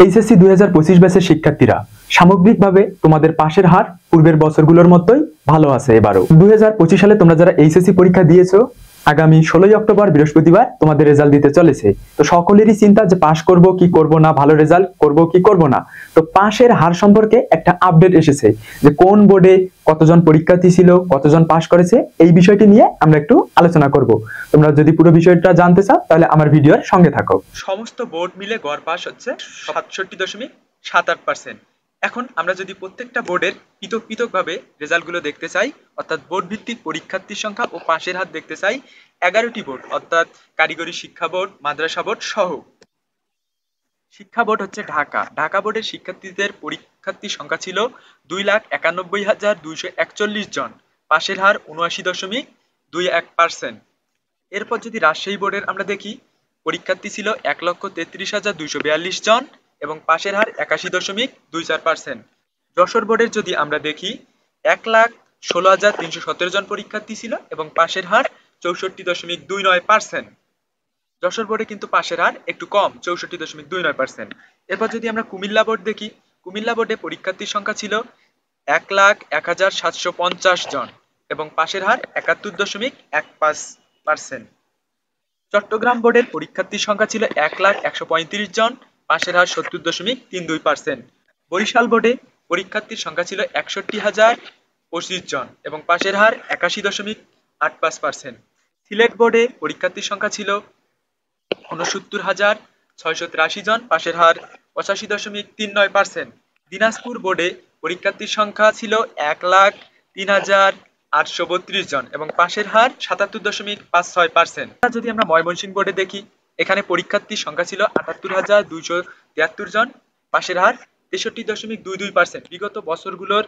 HSC 2025 ব্যাচের শিক্ষার্থীরা সামগ্রিকভাবে তোমাদের পাশের হার পূর্বের বছরগুলোর মতোই ভালো আছে এবারও। 2025 সালে তোমরা যারা এইচএসসি পরীক্ষা দিয়েছো, আগামী 16 অক্টোবর বৃহস্পতিবার তোমাদের রেজাল্ট দিতে চলেছে। তো সকলেরই চিন্তা যে পাস করব কি করব না, ভালো রেজাল্ট করব কি করব না। তো পাশের হার সম্পর্কে একটা আপডেট এসেছে যে কোন বোর্ডে কতজন পরীক্ষার্থী ছিল, কতজন পাস করেছে, এই বিষয়টি নিয়ে আমরা একটু আলোচনা করব। তোমরা যদি পুরো বিষয়টা জানতে চাও তাহলে আমার ভিডিওর সঙ্গে থাকো। সমস্ত বোর্ড মিলে গড় পাস হচ্ছে 67.78%। এখন আমরা যদি প্রত্যেকটা বোর্ডের পৃথকভাবে রেজাল্টগুলো দেখতে চাই, অর্থাৎ বোর্ড ভিত্তিক পরীক্ষার্থীর সংখ্যা ও পাশের হার দেখতে চাই, 11টি বোর্ড অর্থাৎ কারিগরি শিক্ষা বোর্ড, মাদ্রাসা বোর্ড সহ। শিক্ষা বোর্ড হচ্ছে ঢাকা বোর্ডের শিক্ষার্থীদের পরীক্ষার্থীর সংখ্যা ছিল 2,91,241 জন, পাশের হার 79.21%। এরপর যদি রাজশাহী বোর্ডের আমরা দেখি, পরীক্ষার্থী ছিল 1,33,242 জন এবং পাশের হার 81.24%। যশোর বোর্ডের যদি আমরা দেখি, 1,16,317 জন পরীক্ষার্থী ছিল এবং পাশের হার 64.29%। যশোর বোর্ডে কিন্তু পাশের হার একটু কম, 64.29%। এরপর যদি আমরা কুমিল্লা বোর্ড দেখি, কুমিল্লা বোর্ডে পরীক্ষার্থীর সংখ্যা ছিল 1,01,750 জন এবং পাশের হার 71.15%। চট্টগ্রাম বোর্ডের পরীক্ষার্থীর সংখ্যা ছিল 1,135 জন, পাশের হার 70.32%। বরিশাল বোর্ডে পরীক্ষার্থীর সংখ্যা ছিল 61,025 জন এবং পাশের হার 81.85%। সিলেট বোর্ডে পরীক্ষার্থীর সংখ্যা ছিল 69,683 জন, পাশের হার 85.39%। দিনাজপুর বোর্ডে পরীক্ষার্থীর সংখ্যা ছিল 1,03,832 জন এবং পাশের হার 77.56%। যদি আমরা ময়মনসিংহ বোর্ডে দেখি, এখানে পরীক্ষার্থীর সংখ্যা ছিল 78,273 জন, পাশের হার 63.22%। বিগত বছরগুলোর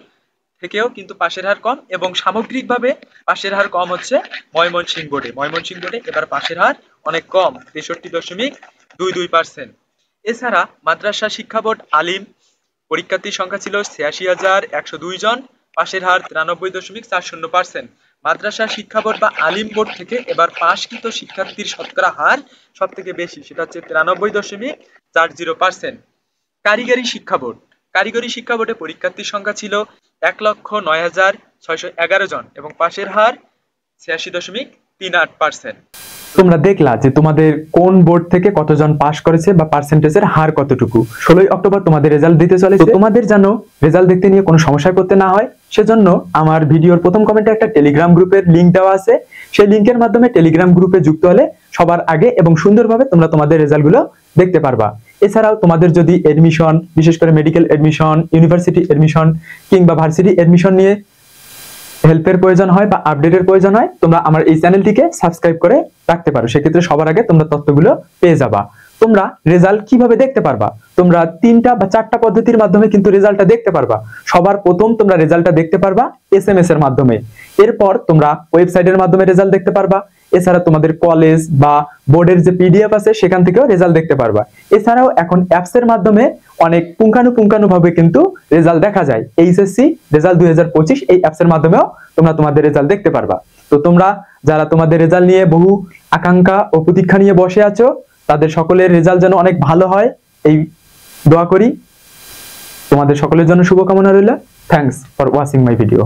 থেকেও কিন্তু পাশের হার কম এবং সামগ্রিকভাবে পাশের হার কম হচ্ছে ময়মনসিংহ বোর্ডে। এবার পাশের হার অনেক কম, 63.22%। এছাড়া মাদ্রাসা শিক্ষা বোর্ড আলিম পরীক্ষার্থীর সংখ্যা ছিল 86,102 জন, পাশের হার 93.40%। মাদ্রাসা শিক্ষা বোর্ড বা আলিম বোর্ড থেকে এবার পাশকৃত শিক্ষার্থীর শতকরা হার সব থেকে বেশি, সেটা হচ্ছে 93.40%। কারিগরি শিক্ষা বোর্ডে পরীক্ষার্থীর সংখ্যা ছিল 1,09,611 জন এবং পাশের হার 86.38%। তোমরা দেখলা যে তোমাদের কোন বোর্ড থেকে কতজন পাস করেছে বা পার্সেন্টেজের হার কতটুকু। 16 অক্টোবর তোমাদের রেজাল্ট দিতে চলেছে। তোমাদের যেন রেজাল্ট দেখতে নিয়ে কোনো সমস্যায় পড়তে না হয়, সেজন্য আমার ভিডিওর প্রথম কমেন্টে একটা টেলিগ্রাম গ্রুপের লিংক দেওয়া আছে। সেই লিংকের মাধ্যমে টেলিগ্রাম গ্রুপে যুক্ত হলে সবার আগে এবং সুন্দরভাবে তোমরা তোমাদের রেজাল্টগুলো দেখতে পারবা। এছাড়াও তোমাদের যদি এডমিশন, বিশেষ করে মেডিকেল এডমিশন, ইউনিভার্সিটি এডমিশন কিংবা ভার্সিটি এডমিশন নিয়ে হেল্পের প্রয়োজন হয় বা আপডেটের প্রয়োজন হয়, তোমরা আমার এই চ্যানেলটিকে সাবস্ক্রাইব করে রাখতে পারো। সেক্ষেত্রে সবার আগে তোমরা তথ্যগুলো পেয়ে যাবা। তোমরা রেজাল্ট কিভাবে দেখতে পারবা? তোমরা 3টা বা 4টা পদ্ধতির মাধ্যমে কিন্তু রেজাল্টটা দেখতে পারবা। সবার প্রথম তোমরা রেজাল্টটা দেখতে পারবা SMS এর মাধ্যমে। এরপর তোমরা ওয়েবসাইটের মাধ্যমে রেজাল্ট দেখতে পারবা। এছাড়া তোমাদের কলেজ বা বোর্ডের যে PDF আছে সেখান থেকেও রেজাল্ট দেখতে পারবা। এছাড়াও এখন অ্যাপস এর মাধ্যমে অনেক পুঙ্খানুপুঙ্খানুভাবে কিন্তু রেজাল্ট দেখা যায়। এইচএসসি রেজাল্ট 2025 এই অ্যাপস এর মাধ্যমেও তোমরা তোমাদের রেজাল্ট দেখতে পারবা। তো তোমরা যারা তোমাদের রেজাল্ট নিয়ে বহু আকাঙ্ক্ষা ও প্রতীক্ষা নিয়ে বসে আছো, তাদের সকলের রেজাল্ট যেন অনেক ভালো হয় এই দোয়া করি। তোমাদের সকলের জন্য শুভকামনা রইল। Thanks for watching my video.